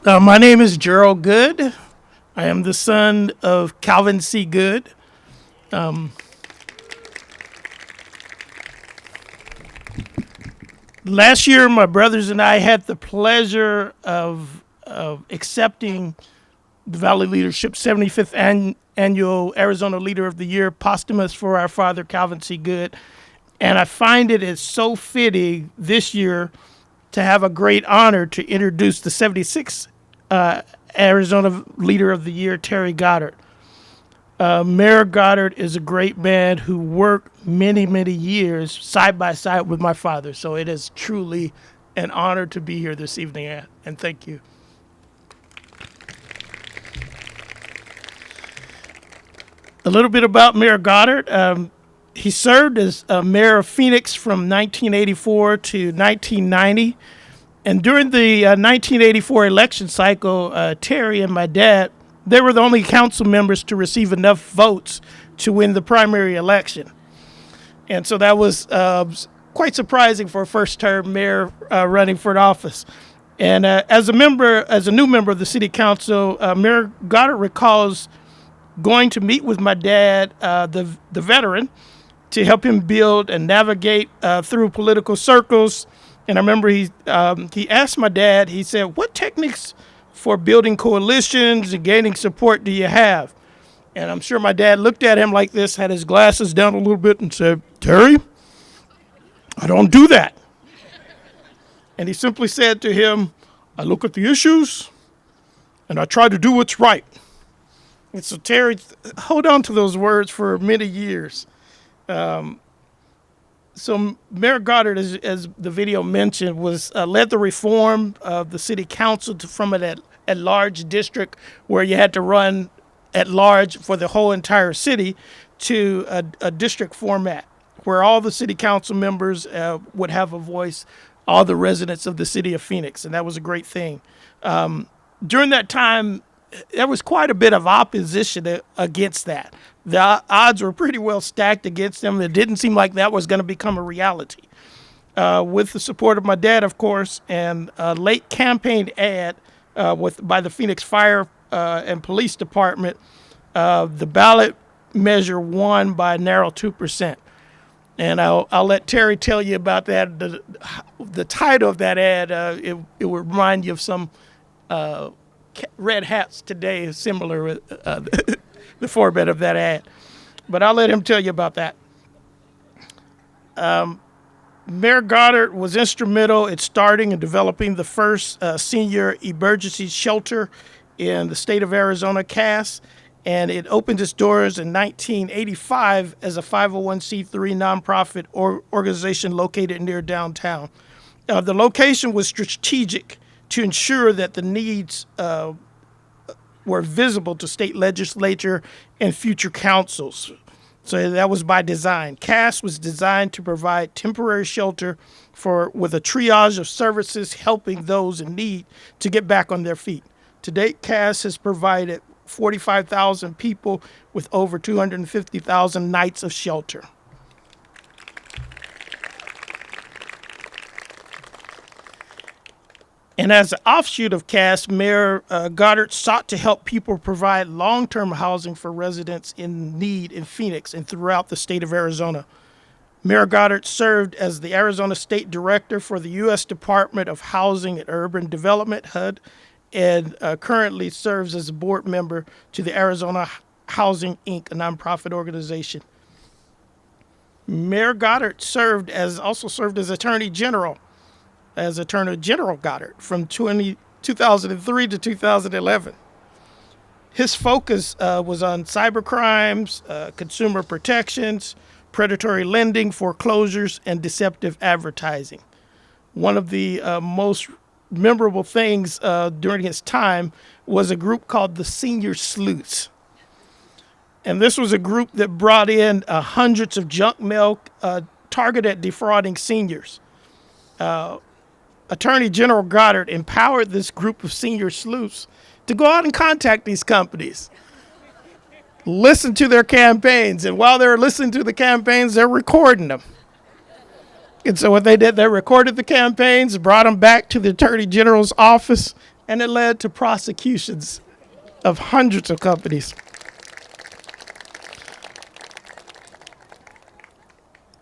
My name is Jerald Goode. I am the son of Calvin C. Goode. Last year, my brothers and I had the pleasure of accepting the Valley Leadership 75th Annual Arizona Leader of the Year, posthumous for our father, Calvin C. Goode. And I find it is so fitting this year to have a great honor to introduce the 76th Arizona Leader of the Year, Terry Goddard. Mayor Goddard is a great man who worked many, many years side by side with my father. So it is truly an honor to be here this evening, and thank you. A little bit about Mayor Goddard. He served as mayor of Phoenix from 1984 to 1990. And during the 1984 election cycle, Terry and my dad, they were the only council members to receive enough votes to win the primary election. And so that was quite surprising for a first-term mayor running for an office. And as a new member of the city council, Mayor Goddard recalls going to meet with my dad, the veteran, to help him build and navigate through political circles. And I remember he asked my dad, he said, "What techniques for building coalitions and gaining support do you have?" And I'm sure my dad looked at him like this, had his glasses down a little bit and said, "Terry, I don't do that." And he simply said to him, "I look at the issues and I try to do what's right." And so Terry, hold on to those words for many years. So Mayor Goddard, as the video mentioned, was led the reform of the city council from an at-large district where you had to run at large for the whole entire city to a district format where all the city council members would have a voice, all the residents of the city of Phoenix, and that was a great thing. During that time, there was quite a bit of opposition against that. The odds were pretty well stacked against them. It didn't seem like that was going to become a reality. With the support of my dad, of course, and a late campaign ad by the Phoenix Fire and Police Department, the ballot measure won by a narrow 2%. And I'll let Terry tell you about that. The title of that ad, it will remind you of some red hats today, similar with the format of that ad. But I'll let him tell you about that. Mayor Goddard was instrumental in starting and developing the first senior emergency shelter in the state of Arizona, CAS, and it opened its doors in 1985 as a 501c3 nonprofit organization located near downtown. The location was strategic to ensure that the needs were visible to state legislature and future councils. So that was by design. CAS was designed to provide temporary shelter with a triage of services helping those in need to get back on their feet. To date, CAS has provided 45,000 people with over 250,000 nights of shelter. And as an offshoot of CAS, Mayor Goddard sought to help people provide long-term housing for residents in need in Phoenix and throughout the state of Arizona. Mayor Goddard served as the Arizona State Director for the U.S. Department of Housing and Urban Development, HUD, and currently serves as a board member to the Arizona Housing, Inc., a nonprofit organization. Mayor Goddard also served as Attorney General Goddard from 2003 to 2011. His focus was on cyber crimes, consumer protections, predatory lending, foreclosures, and deceptive advertising. One of the most memorable things during his time was a group called the Senior Sleuths. And this was a group that brought in hundreds of junk mail targeted at defrauding seniors. Attorney General Goddard empowered this group of senior sleuths to go out and contact these companies, listen to their campaigns, and while they're listening to the campaigns, they're recording them. And so what they did, they recorded the campaigns, brought them back to the Attorney General's office, and it led to prosecutions of hundreds of companies.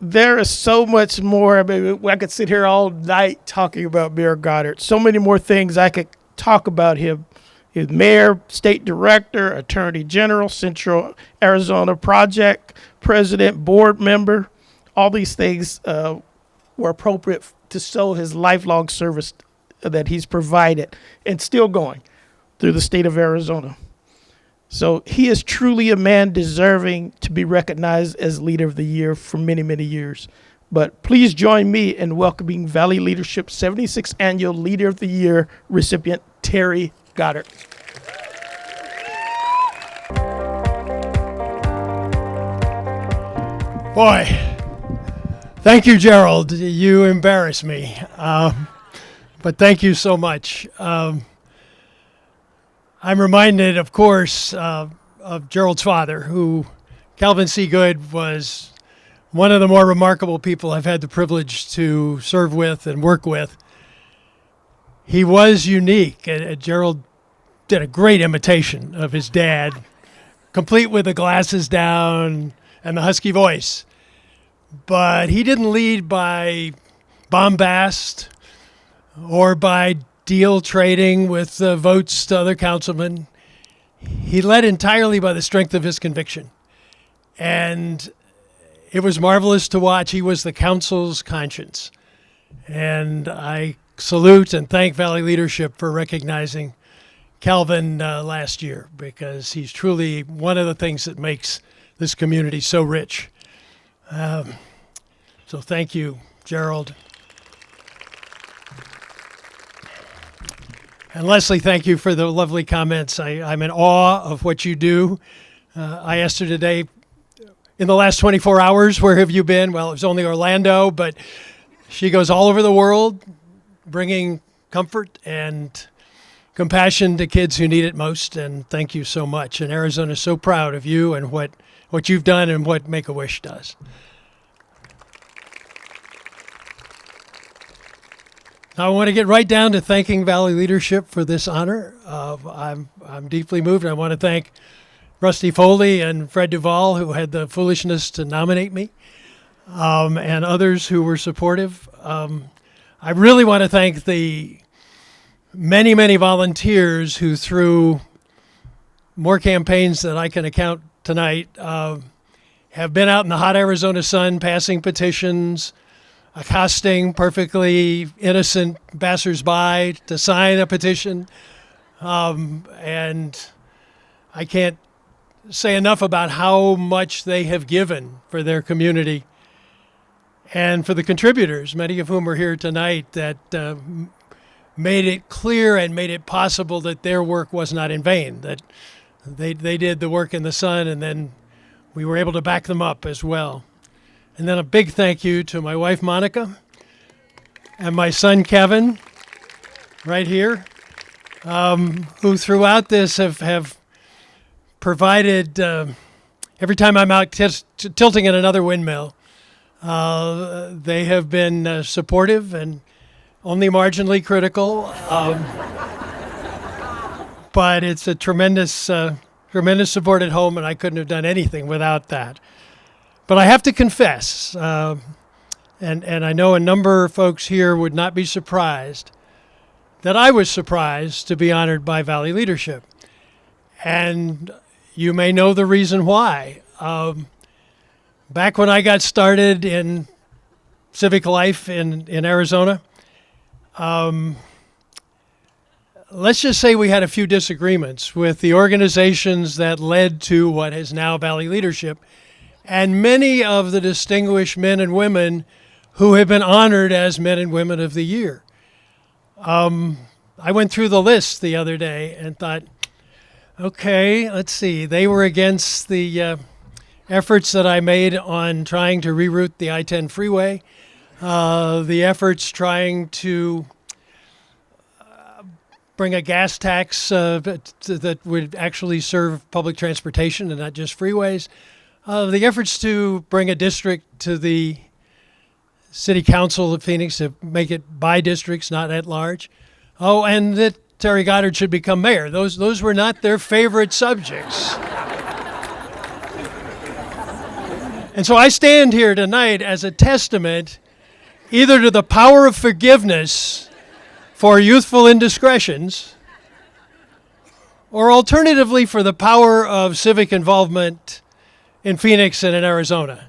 There is so much more. I mean, I could sit here all night talking about Mayor Goddard. So many more things I could talk about him. He was mayor, state director, attorney general, Central Arizona Project president, board member. All these things were appropriate to show his lifelong service that he's provided and still going through the state of Arizona. So he is truly a man deserving to be recognized as Leader of the Year for many, many years. But please join me in welcoming Valley Leadership's 76th Annual Leader of the Year recipient, Terry Goddard. Boy, thank you, Jerald. You embarrass me. But thank you so much. I'm reminded, of course, of Jerald's father, who, Calvin C. Goode, was one of the more remarkable people I've had the privilege to serve with and work with. He was unique, and Jerald did a great imitation of his dad, complete with the glasses down and the husky voice. But he didn't lead by bombast or by deal trading with votes to other councilmen. He led entirely by the strength of his conviction. And it was marvelous to watch. He was the council's conscience. And I salute and thank Valley Leadership for recognizing Calvin last year, because he's truly one of the things that makes this community so rich. So thank you, Jerald. And Leslie, thank you for the lovely comments. I'm in awe of what you do. I asked her today, in the last 24 hours, where have you been? Well, it was only Orlando, but she goes all over the world, bringing comfort and compassion to kids who need it most. And thank you so much. And Arizona's so proud of you and what you've done and what Make-A-Wish does. Now, I want to get right down to thanking Valley Leadership for this honor. I'm deeply moved. I want to thank Rusty Foley and Fred Duvall, who had the foolishness to nominate me, and others who were supportive. I really want to thank the many, many volunteers who, through more campaigns than I can account tonight, have been out in the hot Arizona sun passing petitions, accosting perfectly innocent passersby to sign a petition. And I can't say enough about how much they have given for their community and for the contributors, many of whom are here tonight, that made it clear and made it possible that their work was not in vain, that they did the work in the sun, and then we were able to back them up as well. And then a big thank you to my wife, Monica, and my son, Kevin, right here, who throughout this have provided, every time I'm out tilting at another windmill, they have been supportive and only marginally critical. But it's a tremendous support at home, and I couldn't have done anything without that. But I have to confess, and I know a number of folks here would not be surprised, that I was surprised to be honored by Valley Leadership. And you may know the reason why. Back when I got started in civic life in Arizona, let's just say we had a few disagreements with the organizations that led to what is now Valley Leadership, and many of the distinguished men and women who have been honored as Men and Women of the Year. I went through the list the other day and thought, okay, let's see. They were against the efforts that I made on trying to reroute the I-10 freeway, the efforts trying to bring a gas tax that would actually serve public transportation and not just freeways, the efforts to bring a district to the City Council of Phoenix to make it by districts, not at large. Oh, and Terry Goddard should become mayor. Those were not their favorite subjects. And so I stand here tonight as a testament either to the power of forgiveness for youthful indiscretions, or alternatively for the power of civic involvement in Phoenix and in Arizona.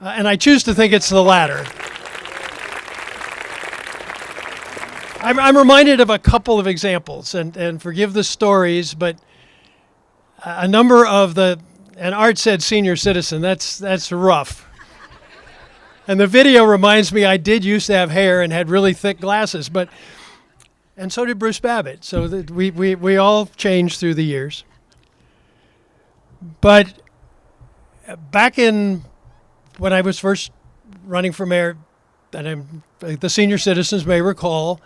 And I choose to think it's the latter. I'm reminded of a couple of examples, and forgive the stories, but a number of and Art said senior citizen, that's rough. And the video reminds me I did used to have hair and had really thick glasses, and so did Bruce Babbitt. So that we all changed through the years. But back when I was first running for mayor, and the senior citizens may recall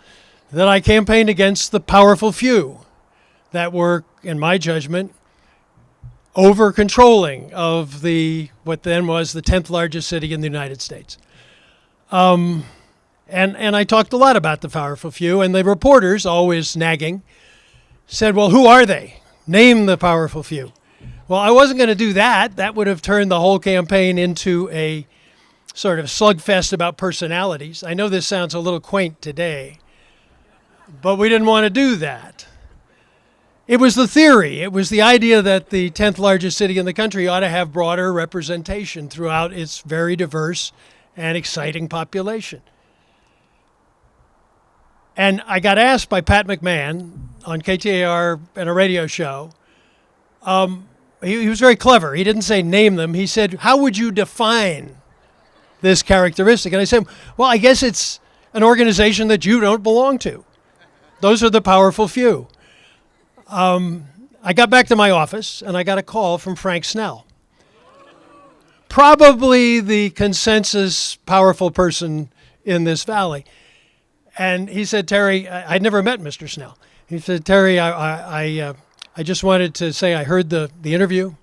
that I campaigned against the powerful few that were, in my judgment, over-controlling of what then was the 10th largest city in the United States. And I talked a lot about the powerful few, and the reporters, always nagging, said, well, who are they? Name the powerful few. Well, I wasn't going to do that. That would have turned the whole campaign into a sort of slugfest about personalities. I know this sounds a little quaint today, but we didn't want to do that. It was the theory. It was the idea that the 10th largest city in the country ought to have broader representation throughout its very diverse and exciting population. And I got asked by Pat McMahon on KTAR in a radio show. He was very clever. He didn't say name them. He said, how would you define this characteristic? And I said, well, I guess it's an organization that you don't belong to. Those are the powerful few. I got back to my office, and I got a call from Frank Snell, probably the consensus powerful person in this valley. And he said, Terry, I'd never met Mr. Snell. He said, Terry, I just wanted to say I heard the interview,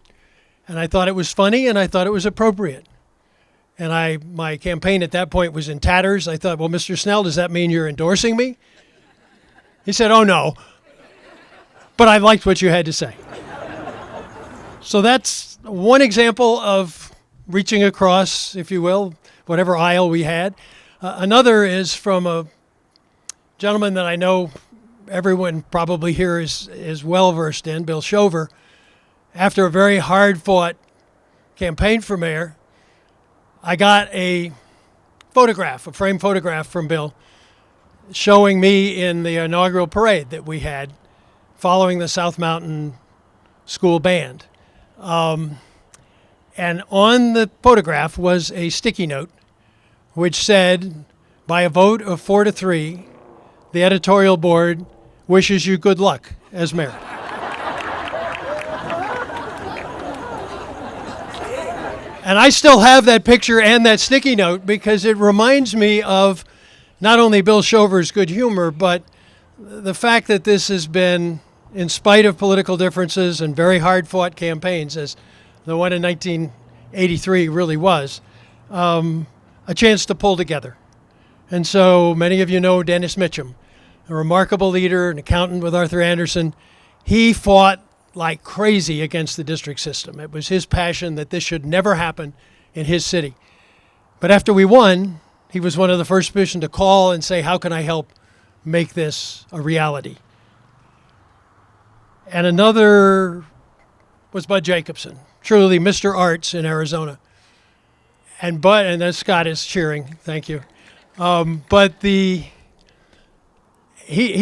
and I thought it was funny, and I thought it was appropriate. And my campaign at that point was in tatters. I thought, well, Mr. Snell, does that mean you're endorsing me? He said, oh, no. But I liked what you had to say. So that's one example of reaching across, if you will, whatever aisle we had. Another is from a gentleman that I know everyone probably here is well versed in, Bill Shover. After a very hard-fought campaign for mayor, I got a framed photograph from Bill showing me in the inaugural parade that we had following the South Mountain School Band. And on the photograph was a sticky note which said, by a vote of 4-3, the editorial board wishes you good luck as mayor. And I still have that picture and that sticky note because it reminds me of not only Bill Shover's good humor, but the fact that this has been, in spite of political differences and very hard-fought campaigns, as the one in 1983 really was, a chance to pull together. And so many of you know Dennis Mitchum, a remarkable leader, an accountant with Arthur Anderson. He fought like crazy against the district system. It was his passion that this should never happen in his city. But after we won, he was one of the first person to call and say, how can I help make this a reality? And another was Bud Jacobson, truly Mr. Arts in Arizona. And then Scott is cheering, thank you. But he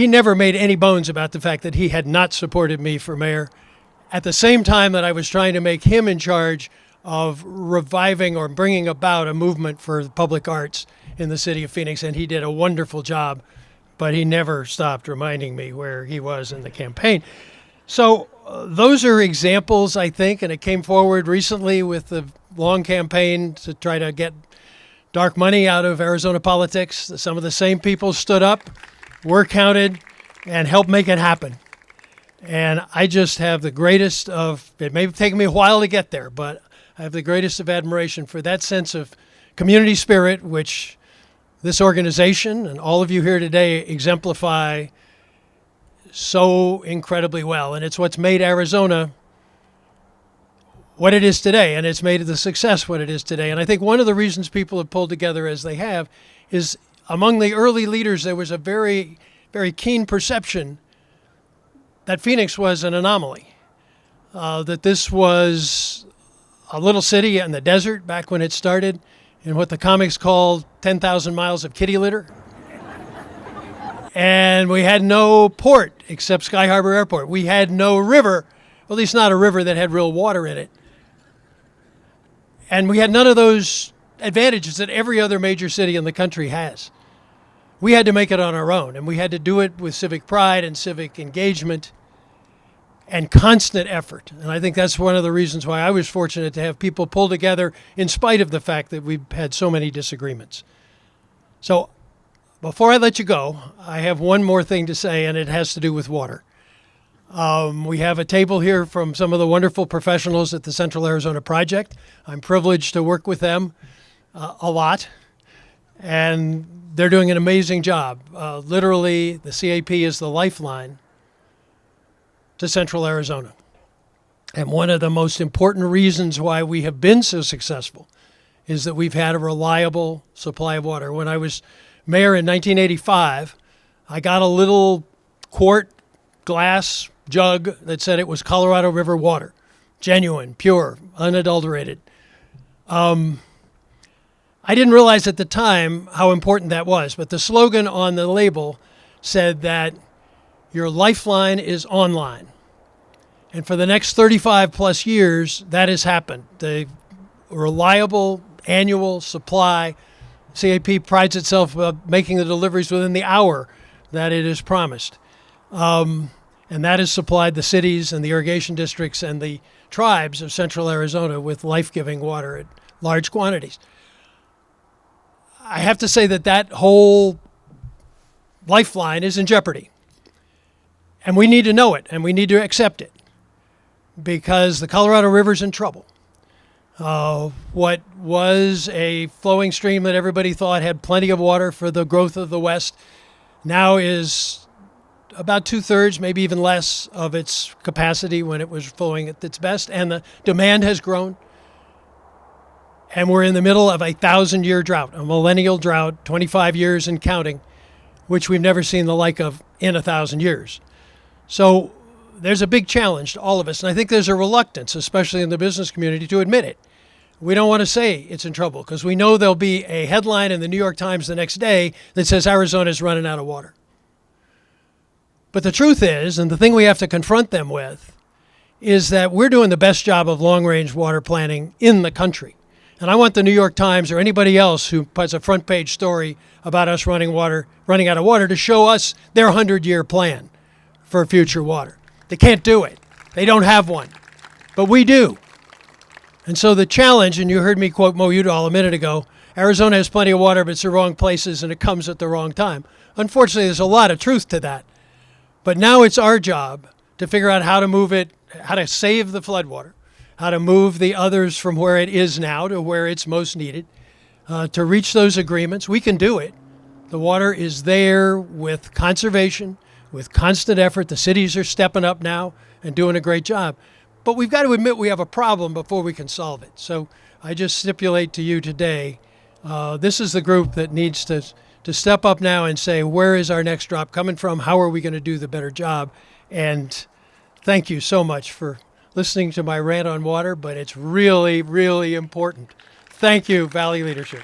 never made any bones about the fact that he had not supported me for mayor at the same time that I was trying to make him in charge of reviving or bringing about a movement for the public arts in the city of Phoenix. And he did a wonderful job, but he never stopped reminding me where he was in the campaign. So those are examples, I think, and it came forward recently with the long campaign to try to get dark money out of Arizona politics. Some of the same people stood up, were counted, and helped make it happen. And I just have the greatest of, it may have taken me a while to get there, but I have the greatest of admiration for that sense of community spirit, which this organization and all of you here today exemplify so incredibly well. And it's what's made Arizona what it is today, and it's made the success what it is today. And I think one of the reasons people have pulled together as they have is among the early leaders, there was a very, very keen perception that Phoenix was an anomaly, that this was a little city in the desert back when it started, in what the comics called 10,000 miles of kitty litter. And we had no port except Sky Harbor Airport. We had no river, at least not a river that had real water in it. And we had none of those advantages that every other major city in the country has. We had to make it on our own, and we had to do it with civic pride and civic engagement and constant effort. And I think that's one of the reasons why I was fortunate to have people pull together in spite of the fact that we've had so many disagreements. So before I let you go, I have one more thing to say, and it has to do with water. We have a table here from some of the wonderful professionals at the Central Arizona Project. I'm privileged to work with them a lot, and they're doing an amazing job. Literally, the CAP is the lifeline to Central Arizona. And one of the most important reasons why we have been so successful is that we've had a reliable supply of water. When I was mayor in 1985, I got a little quart glass jug that said it was Colorado River water, genuine, pure, unadulterated. I didn't realize at the time how important that was, but the slogan on the label said that your lifeline is online. And for the next 35 plus years, that has happened. The reliable annual supply, CAP prides itself about making the deliveries within the hour that it is promised. And that has supplied the cities and the irrigation districts and the tribes of Central Arizona with life-giving water at large quantities. I have to say that that whole lifeline is in jeopardy. And we need to know it, and we need to accept it, because the Colorado River's in trouble. What was a flowing stream that everybody thought had plenty of water for the growth of the West now is about 2/3, maybe even less, of its capacity when it was flowing at its best, and the demand has grown. And we're in the middle of a 1,000-year drought, a millennial drought, 25 years and counting, which we've never seen the like of in 1,000 years. So there's a big challenge to all of us, and I think there's a reluctance, especially in the business community, to admit it. We don't want to say it's in trouble because we know there'll be a headline in the New York Times the next day that says Arizona's running out of water. But the truth is, and the thing we have to confront them with, is that we're doing the best job of long-range water planning in the country. And I want the New York Times or anybody else who puts a front-page story about us running out of water to show us their 100-year plan for future water. They can't do it. They don't have one. But we do. And so the challenge, and you heard me quote Mo Udall a minute ago, Arizona has plenty of water, but it's the wrong places and it comes at the wrong time. Unfortunately, there's a lot of truth to that. But now it's our job to figure out how to move it, how to save the floodwater, how to move the others from where it is now to where it's most needed, to reach those agreements. We can do it. The water is there with conservation, with constant effort. The cities are stepping up now and doing a great job. But we've got to admit we have a problem before we can solve it. So I just stipulate to you today, this is the group that needs to step up now and say, where is our next drop coming from? How are we going to do the better job? And thank you so much for listening to my rant on water, but it's really, really important. Thank you, Valley Leadership.